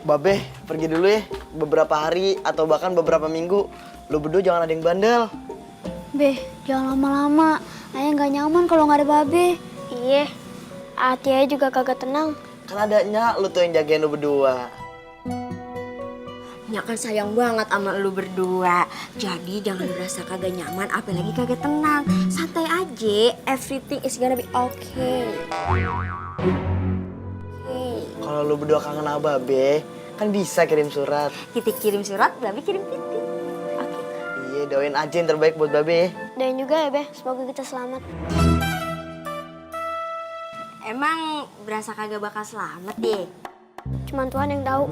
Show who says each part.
Speaker 1: Babe, pergi dulu ya. Beberapa hari atau bahkan beberapa minggu. Lu berdua jangan ada yang bandel.
Speaker 2: Be, jangan lama-lama. Ayah nggak nyaman kalau nggak ada Babe. Iya, hati ayah juga kagak tenang.
Speaker 1: Kan adanya lu tuh yang jagain lu berdua.
Speaker 3: Nya kan sayang banget sama lu berdua. Jadi jangan berasa kagak nyaman, apalagi kagak tenang. Santai aja, everything is gonna be okay.
Speaker 1: Kalau lu berdua kangen sama Babe, kan bisa kirim surat.
Speaker 3: Titik kirim surat, Babe kirim titik. Oke.
Speaker 1: Iya, doain aja yang terbaik buat Babe.
Speaker 2: Dan juga ya, Be, semoga kita selamat.
Speaker 3: Emang berasa kagak bakal selamat deh.
Speaker 2: Cuman Tuhan yang tahu.